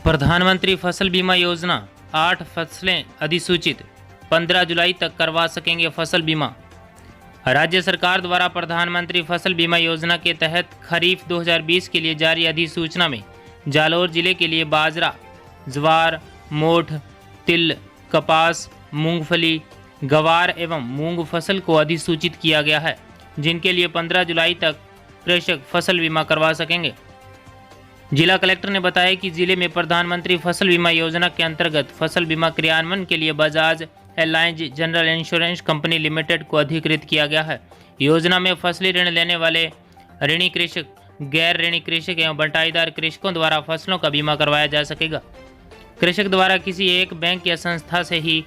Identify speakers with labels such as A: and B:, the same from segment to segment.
A: प्रधानमंत्री फसल बीमा योजना 8 फसलें अधिसूचित 15 जुलाई तक करवा सकेंगे फसल बीमा। राज्य सरकार द्वारा प्रधानमंत्री फसल बीमा योजना के तहत खरीफ 2020 के लिए जारी अधिसूचना में जालौर जिले के लिए बाजरा, ज्वार, मोठ, तिल, कपास, मूंगफली, गवार एवं मूंग फसल को अधिसूचित किया गया है, जिनके लिए 15 जुलाई तक कृषक फसल बीमा करवा सकेंगे। जिला कलेक्टर ने बताया कि जिले में प्रधानमंत्री फसल बीमा योजना के अंतर्गत फसल बीमा क्रियान्वयन के लिए Bajaj Allianz general insurance company limited को अधिकृत किया गया है। योजना में फसली ऋण लेने वाले ऋणी कृषक, गैर ऋणी कृषक एवं बंटाईदार कृषकों द्वारा फसलों का बीमा करवाया जा सकेगा। कृषक द्वारा किसी एक बैंक या संस्था से ही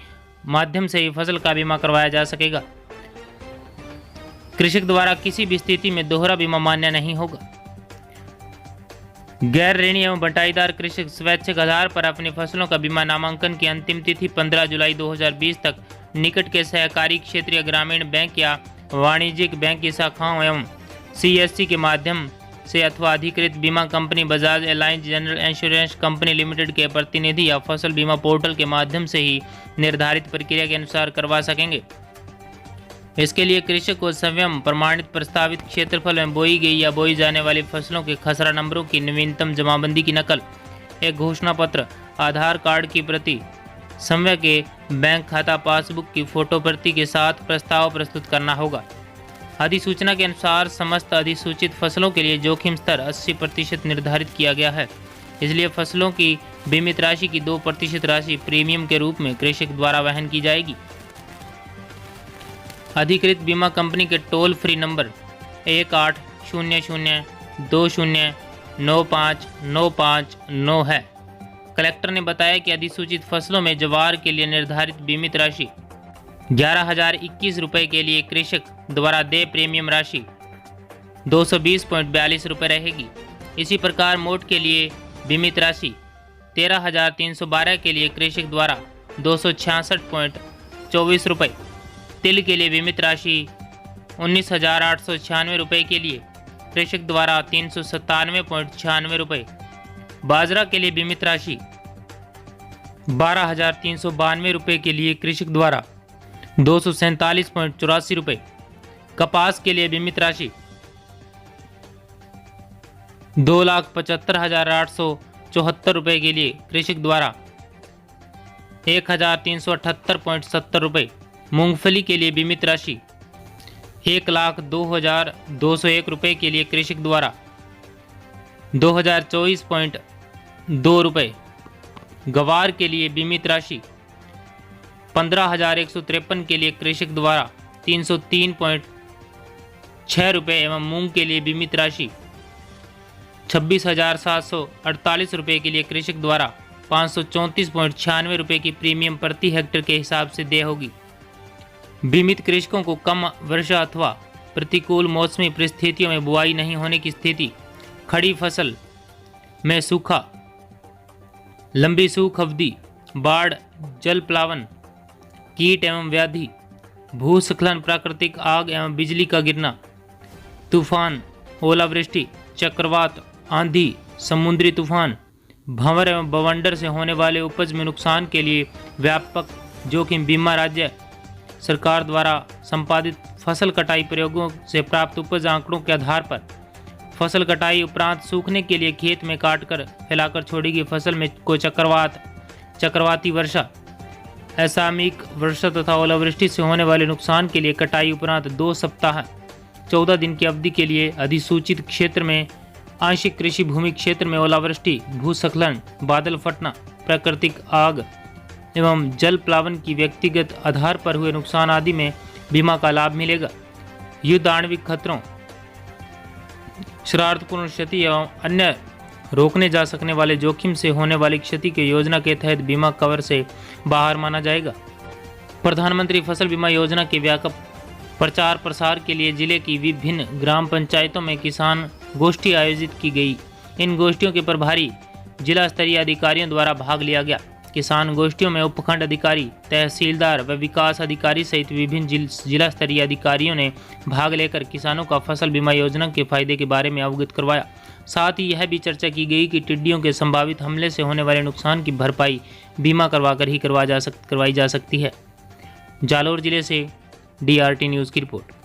A: माध्यम से ही फसल का बीमा करवाया जा सकेगा। कृषक द्वारा किसी भी स्थिति में दोहरा बीमा मान्य नहीं होगा। गैर ऋणी एवं बंटाईदार कृषक स्वैच्छिक आधार पर अपनी फसलों का बीमा नामांकन की अंतिम तिथि 15 जुलाई 2020 तक निकट के सहकारी क्षेत्रीय ग्रामीण बैंक या वाणिज्यिक बैंक की शाखाओं एवं CSC के माध्यम से अथवा अधिकृत बीमा company Bajaj Allianz general insurance company limited के प्रतिनिधि या फसल बीमा पोर्टल के माध्यम से ही निर्धारित प्रक्रिया के अनुसार करवा सकेंगे। इसके लिए कृषक को स्वयं प्रमाणित प्रस्तावित क्षेत्रफल में बोई गई या बोई जाने वाली फसलों के खसरा नंबरों की नवीनतम जमाबंदी की नकल, एक घोषणा पत्र, आधार कार्ड की प्रति, समय के बैंक खाता पासबुक की फोटो प्रति के साथ प्रस्ताव प्रस्तुत करना होगा। अधिसूचना के अनुसार समस्त अधिसूचित फसलों के लिए जोखिम स्तर 80% निर्धारित किया गया है। इसलिए फसलों की बीमित राशि की 2% राशि प्रीमियम के रूप में कृषक द्वारा वहन की जाएगी। अधिकृत बीमा कंपनी के टोल फ्री नंबर 180020959599 है। कलेक्टर ने बताया कि अधिसूचित फसलों में ज्वार के लिए निर्धारित बीमित राशि 11,021 रुपये के लिए कृषक द्वारा देय प्रीमियम राशि 220.42 रुपये रहेगी। इसी प्रकार मोठ के लिए बीमित राशि 13,312 के लिए कृषक द्वारा 266.24 रुपये, तिल के लिए बीमित राशि 19,896 रुपये के लिए कृषक द्वारा 397.96 रुपये, बाजरा के लिए बीमित राशि 12,392 रुपये के लिए कृषक द्वारा 247.84 रुपये, कपास के लिए बीमित राशि 2,75,874 रुपये के लिए कृषक द्वारा 1,378.70 रुपये, मूंगफली के लिए बीमित राशि 1,02,201 रुपये के लिए कृषक द्वारा 2,024.2 रुपये, गवार के लिए बीमित राशि 15,153 के लिए कृषक द्वारा 303.6 रुपये एवं मूंग के लिए बीमित राशि 26,748 रुपये के लिए कृषक द्वारा 534.96 रुपये की प्रीमियम प्रति हेक्टेयर के हिसाब से देय होगी। बीमित कृषकों को कम वर्षा अथवा प्रतिकूल मौसमी परिस्थितियों में बुआई नहीं होने की स्थिति, खड़ी फसल में सूखा, लंबी सूख अवधि, बाढ़, जल प्लावन, कीट एवं व्याधि, भूस्खलन, प्राकृतिक आग एवं बिजली का गिरना, तूफान, ओलावृष्टि, चक्रवात, आंधी, समुद्री तूफान, भंवर एवं बवंडर से होने वाले उपज में नुकसान के लिए व्यापक जोखिम बीमा राज्य सरकार द्वारा संपादित फसल कटाई प्रयोगों से प्राप्त उपज आंकड़ों के आधार पर फसल कटाई उपरांत सूखने के लिए खेत में काटकर फैलाकर छोड़ी गई फसल में को चक्रवाती वर्षा, असामयिक वर्षा तथा ओलावृष्टि से होने वाले नुकसान के लिए कटाई उपरांत 2 सप्ताह 14 दिन की अवधि के लिए अधिसूचित क्षेत्र में आंशिक कृषि भूमि क्षेत्र में ओलावृष्टि, भूस्खलन, बादल फटना, प्राकृतिक आग एवं जल प्लावन की व्यक्तिगत आधार पर हुए नुकसान आदि में बीमा का लाभ मिलेगा। युद्ध, आणविक खतरों, शरारतपूर्ण क्षति एवं अन्य रोकने जा सकने वाले जोखिम से होने वाली क्षति के योजना के तहत बीमा कवर से बाहर माना जाएगा। प्रधानमंत्री फसल बीमा योजना के व्यापक प्रचार प्रसार के लिए जिले की विभिन्न ग्राम पंचायतों में किसान गोष्ठी आयोजित की गई। इन गोष्ठियों के प्रभारी जिला स्तरीय अधिकारियों द्वारा भाग लिया गया। किसान गोष्ठियों में उपखंड अधिकारी, तहसीलदार व विकास अधिकारी सहित विभिन्न जिला स्तरीय अधिकारियों ने भाग लेकर किसानों का फसल बीमा योजना के फायदे के बारे में अवगत करवाया। साथ ही यह भी चर्चा की गई कि टिड्डियों के संभावित हमले से होने वाले नुकसान की भरपाई बीमा करवाकर ही करवाई जा सकती है। जालौर जिले से DRT न्यूज़ की रिपोर्ट।